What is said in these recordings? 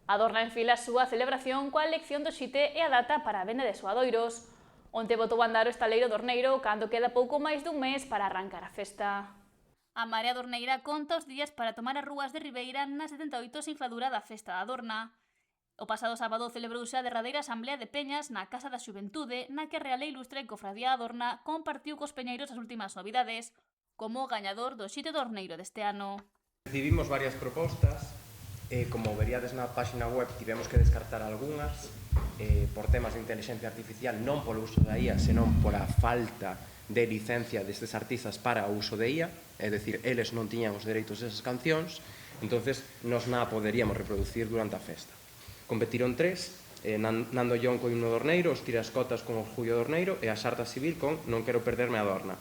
Adorna enfila a súa celebración coa elección do xite e a data para a venda de soadoiros. Onte botou a andar o estaleiro Dorneiro cando queda pouco máis dun mes para arrancar a festa. A Marea Dorneira conta os días para tomar as rúas de Ribeira na 78 sinfladura da Festa da Adorna. O pasado sábado celebrouse a derradeira asamblea de peñas na Casa da Xuventude, na que a Real e Ilustre Cofradía Adorna compartiu cos peñeiros as últimas novidades, como o gañador do xite Dorneiro deste ano. Recibimos varias propostas, como veríades na página web tivemos que descartar algunhas por temas de inteligencia artificial, non polo uso da IA, senón pola falta de licencia destes artistas para o uso de IA, é dicir, eles non tiñan os dereitos desas cancións, entonces nos na poderíamos reproducir durante a festa. Competiron tres, Nando Llón co himno Dorneiro, os Tirascotas con Orgullo Dorneiro e a Xarda Civil con Non quero perderme a Adorna,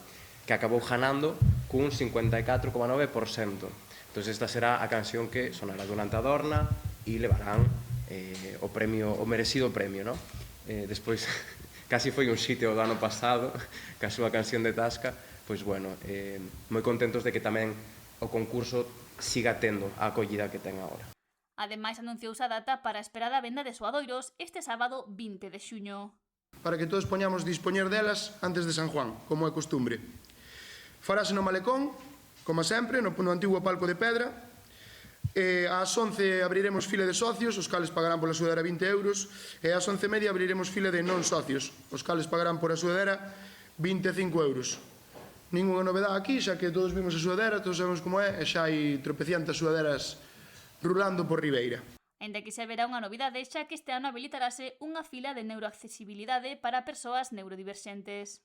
que acabou ganando cun 54,9%. Entón, esta será a canción que sonará durante a Adorna e levarán o merecido premio, non? Despois, casi foi un sitio do ano pasado, que a súa canción de Tasca, pois, bueno, moi contentos de que tamén o concurso siga tendo a acollida que ten agora. Ademais, anunciouse a data para a esperada venda de soadoiros este sábado 20 de xuño. Para que todos poñamos dispoñer delas antes de San Juan, como é costumbre. Farase no Malecón, como sempre, no antigo palco de pedra. Ás 11 abriremos fila de socios, os cales pagarán pola sudadera 20 euros, e ás 11:30 abriremos fila de non socios, os cales pagarán por a sudadera 25 euros. Ninguna novedade aquí, xa que todos vimos a sudadera, todos sabemos como é, e xa hai tropecientas sudaderas rulando por Ribeira. Ainda que se verá unha novidade, xa que este ano habilitarase unha fila de neuroaccesibilidade para persoas neurodiverxentes.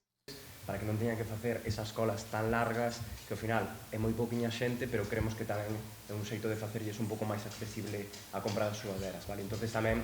Para que non teñan que facer esas colas tan largas, que ao final é moi pouquiña xente, pero creemos que tamén é un xeito de facerlles un pouco máis accesible a comprar as sudaderas, vale? Entonces tamén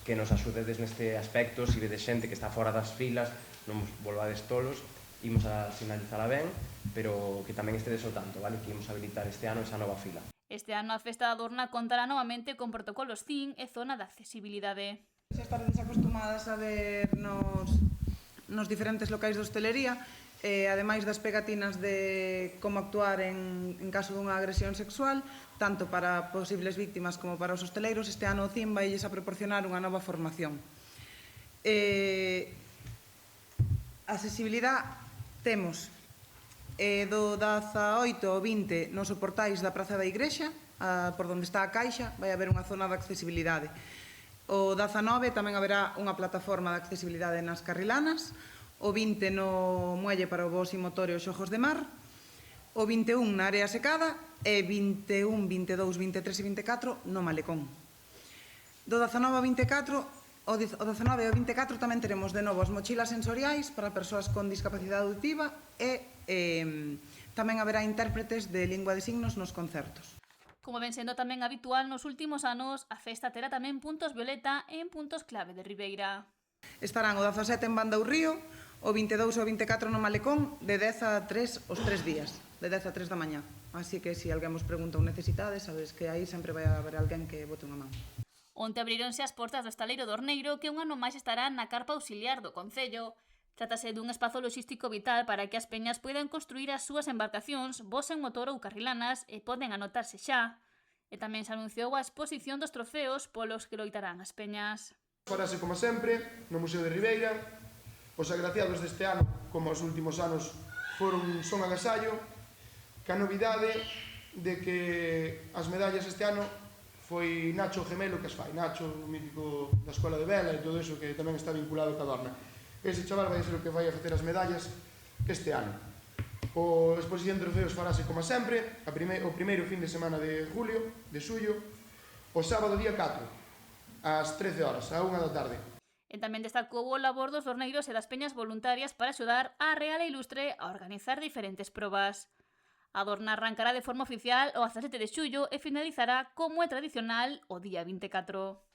que nos axudedes neste aspecto, se vedes xente que está fora das filas, non vos volvades tolos, imos a sinalizala ben, pero que tamén estedes ao tanto, vale? Que imos habilitar este ano esa nova fila. Este ano a Festa da Adorna contará novamente con protocolos CIN e zona de accesibilidade. Xa estaredes acostumadas a ver nos diferentes locais de hostelería, ademais das pegatinas de como actuar en caso dunha agresión sexual, tanto para posibles víctimas como para os hosteleiros, este ano o CIN vai a proporcionar unha nova formación. Accesibilidade temos do 18 ao 20 nos portais da Praza da Igrexa, por onde está a caixa, vai haber unha zona de accesibilidade. O 19 tamén haberá unha plataforma de accesibilidade nas Carrilanas, o 20 no muelle para o vos e motor e os xogos de mar, o 21 na área secada e 21, 22, 23 e 24 no Malecón. Do 19 ao 24, o 19 e o 24 tamén teremos de novo as mochilas sensoriais para persoas con discapacidade auditiva e tamén haberá intérpretes de lingua de signos nos concertos. Como ven sendo tamén habitual nos últimos anos, a festa terá tamén puntos violeta en puntos clave de Ribeira. Estarán o 17 en Banda o Río, o 22 e o 24 no Malecón, de 10 a 3 os 3 días, de 10 a 3 da mañá. Así que se alguén vos pregunta ou necesitades, sabes que aí sempre vai haber alguén que bote unha man. Onte abrironse as portas do estaleiro Dorneiro, que un ano máis estará na carpa auxiliar do Concello. Trátase dun espazo logístico vital para que as peñas poidan construir as súas embarcacións, vos en motor ou carrilanas, e poden anotarse xa. E tamén se anunciou a exposición dos trofeos polos que loitarán as peñas. Farase como sempre, no Museo de Ribeira. Os agraciados deste ano, como os últimos anos, son agasallo, que a novidade de que as medallas este ano foi Nacho Gemelo que as fai. Nacho, o mítico da Escola de Vela e todo iso, que tamén está vinculado ca Adorna. Ese chaval vai ser o que vai a facer as medallas este ano. O exposición de trofeos farase como sempre, o primeiro fin de semana de xullo, o sábado día 4, ás 13 horas, a 1 da tarde. E tamén destacou o labor dos dorneiros e das peñas voluntarias para axudar a Real e Ilustre a organizar diferentes probas. A Adorna arrancará de forma oficial o 17 de xullo e finalizará como é tradicional o día 24.